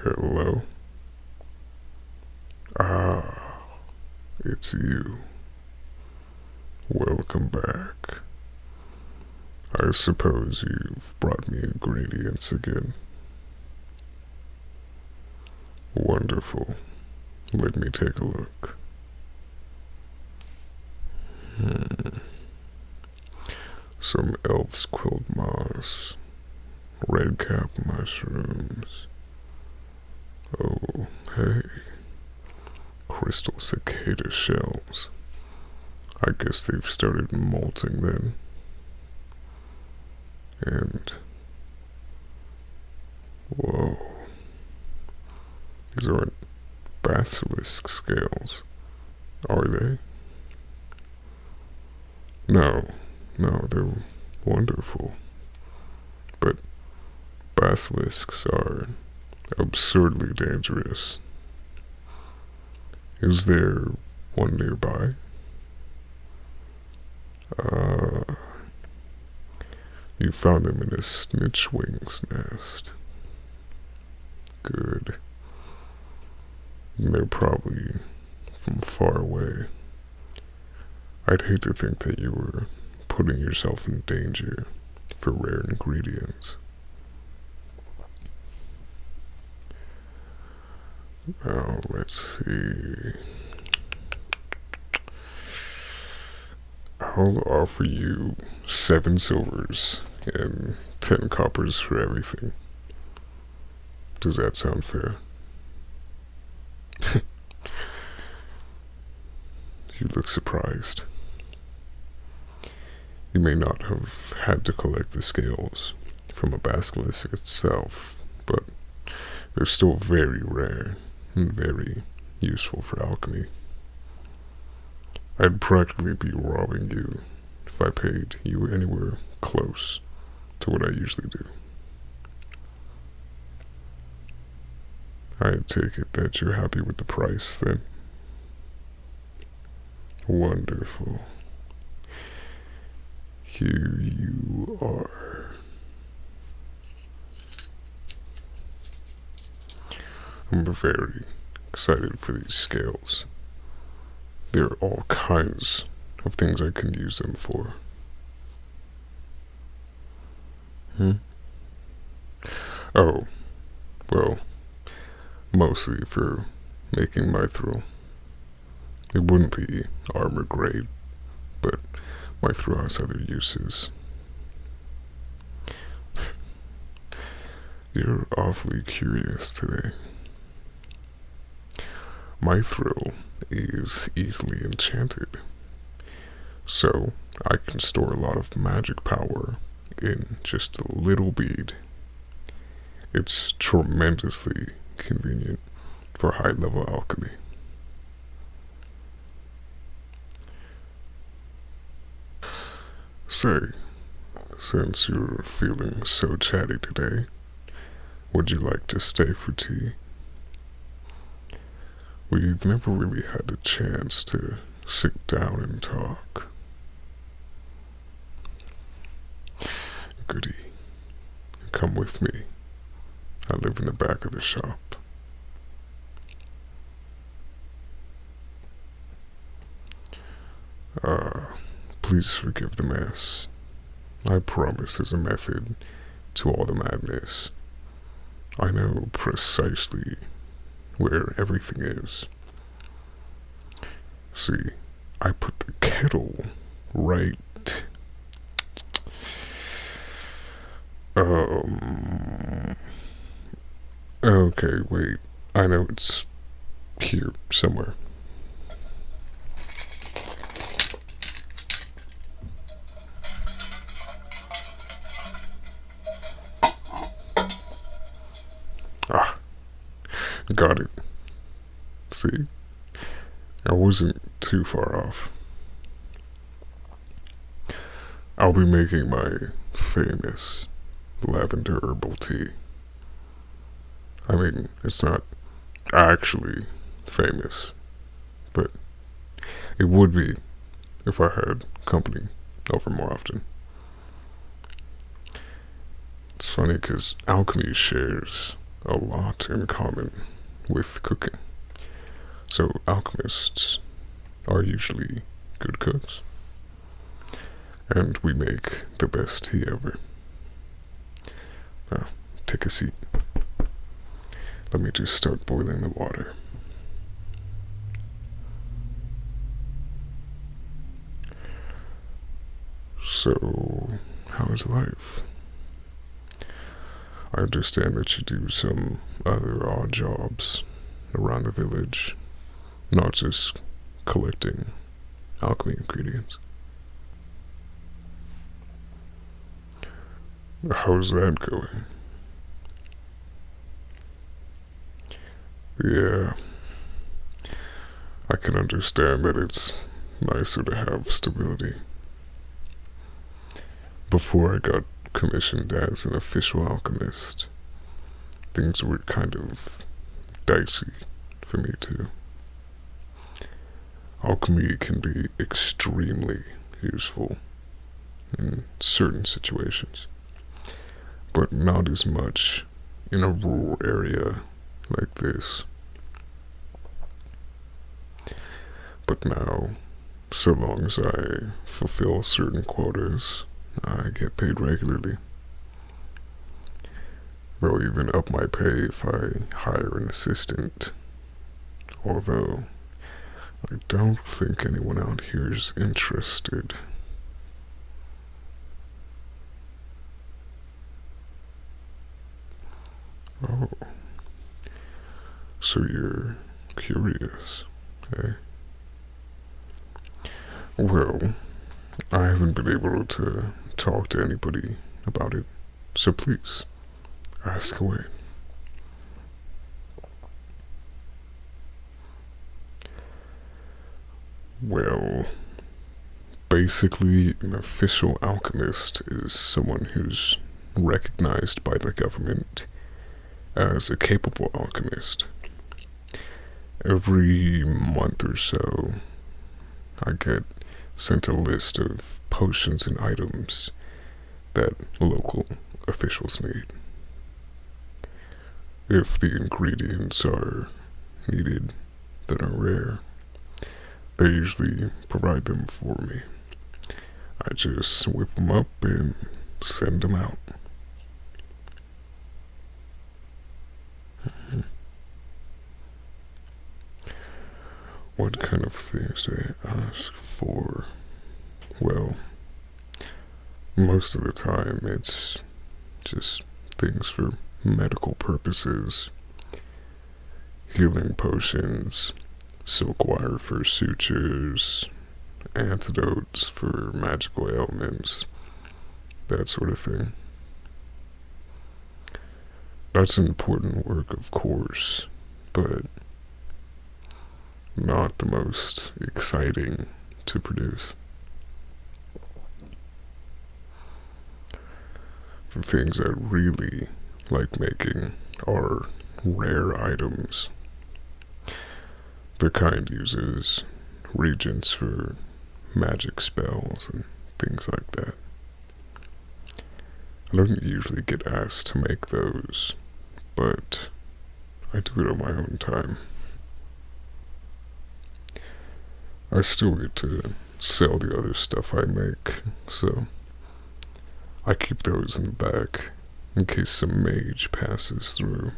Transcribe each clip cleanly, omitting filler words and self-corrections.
Hello? Ah, it's you. Welcome back. I suppose you've brought me ingredients again. Wonderful. Let me take a look. Some elf's quilt moss, redcap mushrooms. Oh, hey. Crystal cicada shells. I guess they've started molting then. And whoa. These aren't basilisk scales, are they? No, they're wonderful. But basilisks are absurdly dangerous. Is there one nearby? You found them in a snitchwing's nest. Good. They're probably from far away. I'd hate to think that you were putting yourself in danger for rare ingredients. Now, let's see. I'll offer you 7 silvers and 10 coppers for everything. Does that sound fair? You look surprised. You may not have had to collect the scales from a basilisk itself, but they're still very rare and very useful for alchemy. I'd practically be robbing you if I paid you anywhere close to what I usually do. I take it that you're happy with the price, then? Wonderful. Here you are. I'm very excited for these scales. There are all kinds of things I can use them for. Oh, well, mostly for making mithril. It wouldn't be armor grade, but mithril has other uses. You're awfully curious today. Mithril is easily enchanted, so I can store a lot of magic power in just a little bead. It's tremendously convenient for high-level alchemy. Say, since you're feeling so chatty today, would you like to stay for tea? We've never really had a chance to sit down and talk. Goody. Come with me. I live in the back of the shop. Please forgive the mess. I promise there's a method to all the madness. I know precisely where everything is. See, I put the kettle right. Okay, wait. I know it's here somewhere. Ah, got it. See? I wasn't too far off. I'll be making my famous lavender herbal tea. I mean, it's not actually famous, but it would be if I had company over more often. It's funny because alchemy shares a lot in common with cooking. So alchemists are usually good cooks, and we make the best tea ever. Now, take a seat. Let me just start boiling the water. So, how is life? I understand that you do some other odd jobs around the village, not just collecting alchemy ingredients. How's that going? Yeah, I can understand that it's nicer to have stability. Before I got commissioned as an official alchemist, things were kind of dicey for me too. Alchemy can be extremely useful in certain situations, but not as much in a rural area like this. But now, so long as I fulfill certain quotas, I get paid regularly. They'll even up my pay if I hire an assistant, although I don't think anyone out here is interested. Oh, so you're curious, eh? Well, I haven't been able to talk to anybody about it, so please, ask away. Well, basically, an official alchemist is someone who's recognized by the government as a capable alchemist. Every month or so, I get sent a list of potions and items that local officials need. If the ingredients are needed that are rare, they usually provide them for me. I just whip them up and send them out. What kind of things do they ask for? Well, most of the time it's just things for medical purposes, healing potions, silk wire for sutures, antidotes for magical ailments, that sort of thing. That's important work, of course, but not the most exciting to produce. The things I really like making are rare items. The kind uses regents for magic spells and things like that. I don't usually get asked to make those, but I do it on my own time. I still get to sell the other stuff I make, so I keep those in the back in case some mage passes through.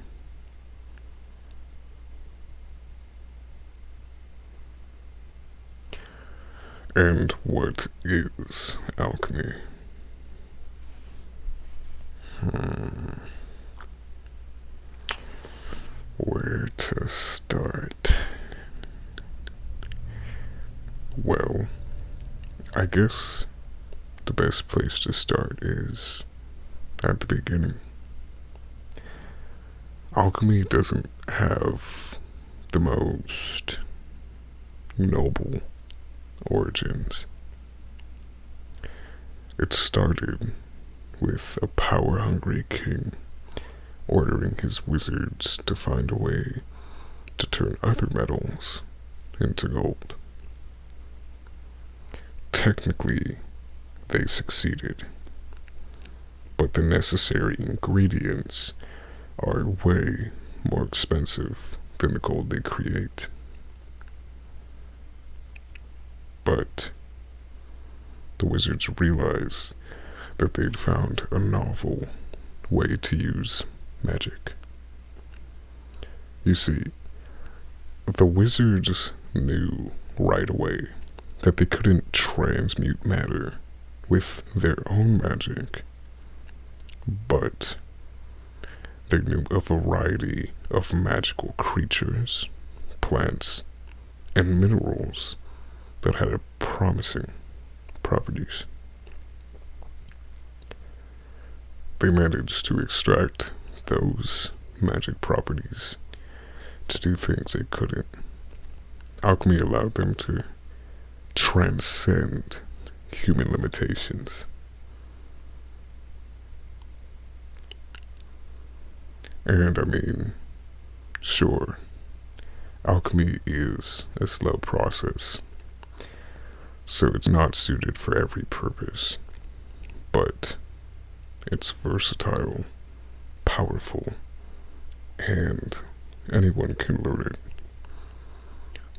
And what is alchemy? Where to start? Well, I guess the best place to start is at the beginning. Alchemy doesn't have the most noble origins. It started with a power-hungry king ordering his wizards to find a way to turn other metals into gold. Technically, they succeeded, but the necessary ingredients are way more expensive than the gold they create. But the wizards realized that they'd found a novel way to use magic. You see, the wizards knew right away that they couldn't transmute matter with their own magic, but they knew a variety of magical creatures, plants, and minerals that had promising properties. They managed to extract those magic properties to do things they couldn't. Alchemy allowed them to transcend human limitations. And I mean, sure, alchemy is a slow process, so it's not suited for every purpose, but it's versatile, powerful, and anyone can learn it.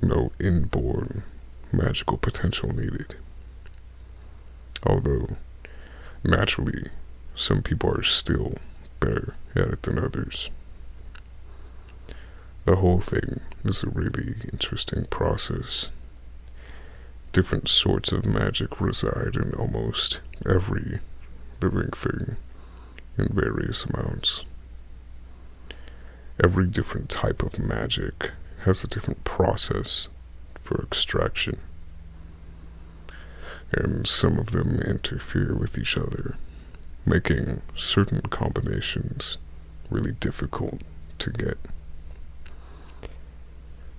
No inborn magical potential needed. Although, naturally, some people are still better at it than others. The whole thing is a really interesting process. Different sorts of magic reside in almost every living thing in various amounts. Every different type of magic has a different process for extraction, and some of them interfere with each other, making certain combinations really difficult to get.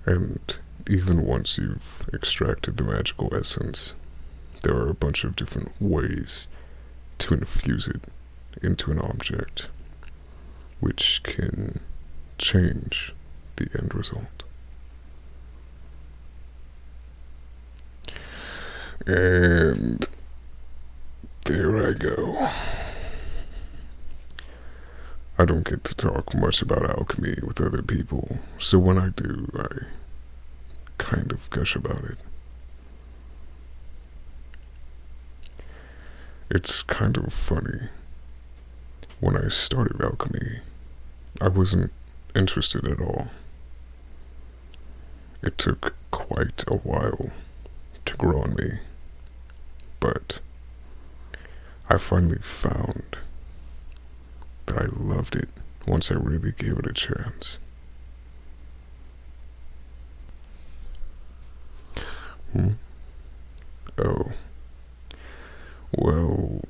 And even once you've extracted the magical essence, there are a bunch of different ways to infuse it into an object, which can change the end result. And there I go. I don't get to talk much about alchemy with other people, so when I do, I kind of gush about it. It's kind of funny. When I started alchemy, I wasn't interested at all. It took quite a while to grow on me, but I finally found that I loved it once I really gave it a chance. Oh, well,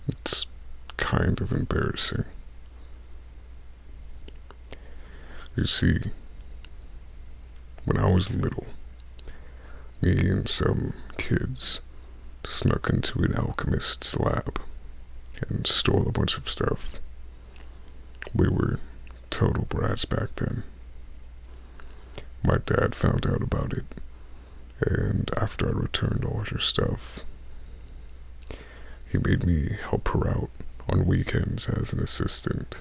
it's kind of embarrassing. You see, when I was little, me and some kids snuck into an alchemist's lab and stole a bunch of stuff. We were total brats back then. My dad found out about it, and after I returned all her stuff, he made me help her out on weekends as an assistant.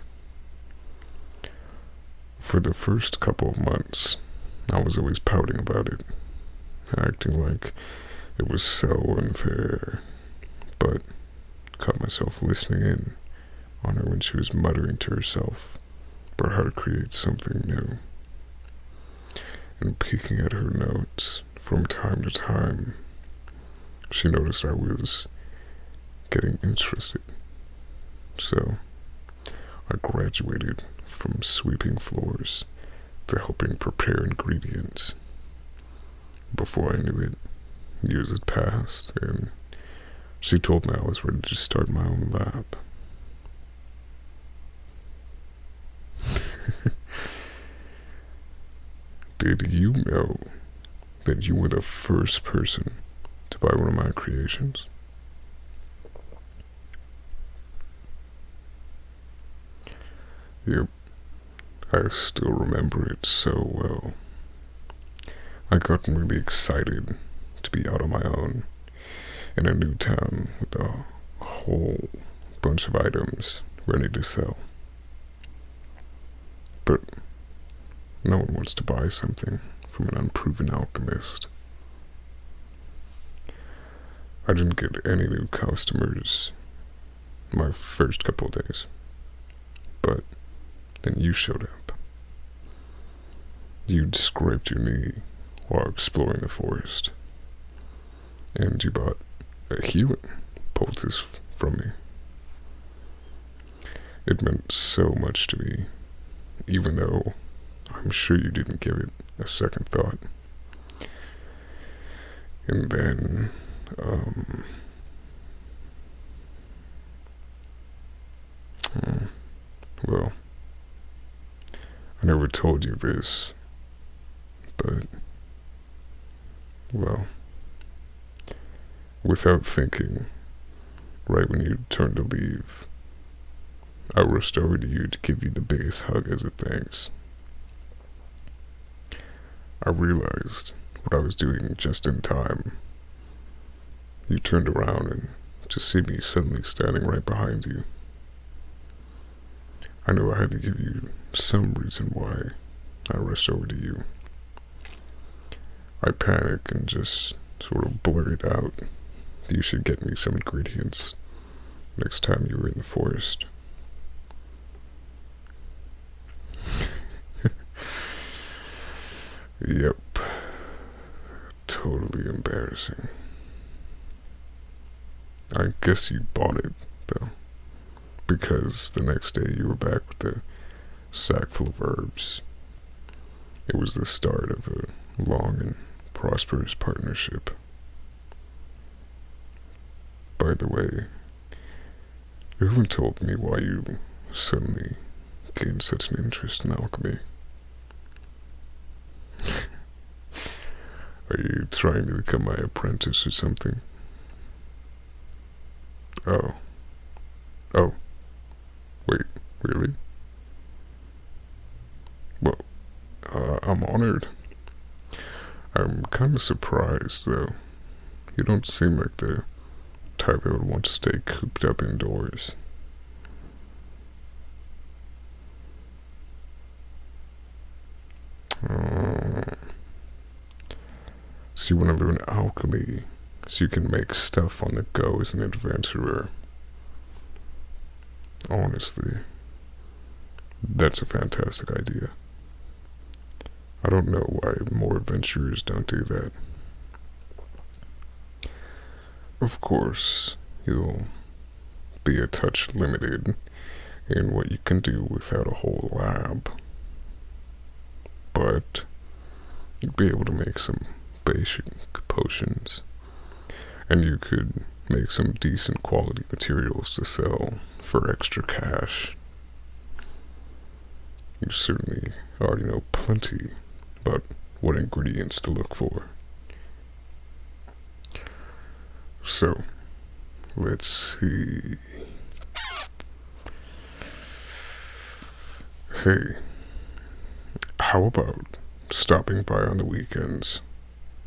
For the first couple of months, I was always pouting about it, acting like it was so unfair, but caught myself listening in on her when she was muttering to herself about how to create something new, and peeking at her notes from time to time. She noticed I was getting interested, so I graduated from sweeping floors to helping prepare ingredients. Before I knew it, years had passed, and she told me I was ready to start my own lab. Did you know that you were the first person to buy one of my creations? Yep, I still remember it so well. I got really excited to be out on my own in a new town with a whole bunch of items ready to sell. But no one wants to buy something from an unproven alchemist. I didn't get any new customers my first couple of days, but then you showed up. You'd scraped your knee while exploring the forest, and you bought a healing poultice from me. It meant so much to me, even though I'm sure you didn't give it a second thought. And then, well, I never told you this, but, well, without thinking, right when you turned to leave, I rushed over to you to give you the biggest hug as a thanks. I realized what I was doing just in time. You turned around and to see me suddenly standing right behind you. I knew I had to give you some reason why I rushed over to you. I panicked and just sort of blurted out that you should get me some ingredients next time you were in the forest. Yep. Totally embarrassing. I guess you bought it, though, because the next day you were back with a sack full of herbs. It was the start of a long and prosperous partnership. By the way, you haven't told me why you suddenly gained such an interest in alchemy. Are you trying to become my apprentice or something? Oh. Wait, really? Well, I'm honored. I'm kind of surprised, though. You don't seem like the type that would want to stay cooped up indoors. So you want to learn alchemy so you can make stuff on the go as an adventurer. Honestly, that's a fantastic idea. I don't know why more adventurers don't do that. Of course, you'll be a touch limited in what you can do without a whole lab, but you'd be able to make some basic potions, and you could make some decent quality materials to sell for extra cash. You certainly already know plenty about what ingredients to look for. So, let's see. Hey, how about stopping by on the weekends,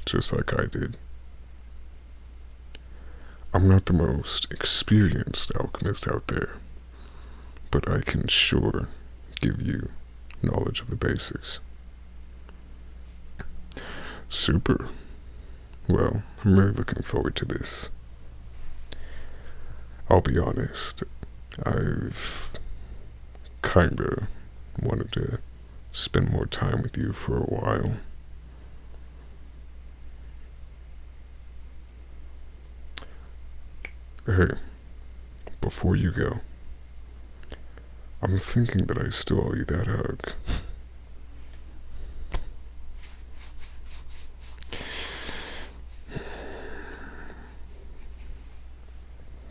just like I did? I'm not the most experienced alchemist out there, but I can sure give you knowledge of the basics. Super. Well, I'm really looking forward to this. I'll be honest, I've kinda wanted to spend more time with you for a while. Hey, before you go, I'm thinking that I still owe you that hug.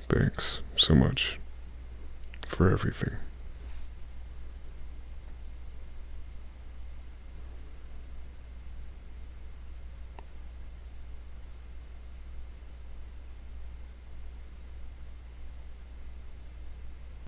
Thanks so much for everything.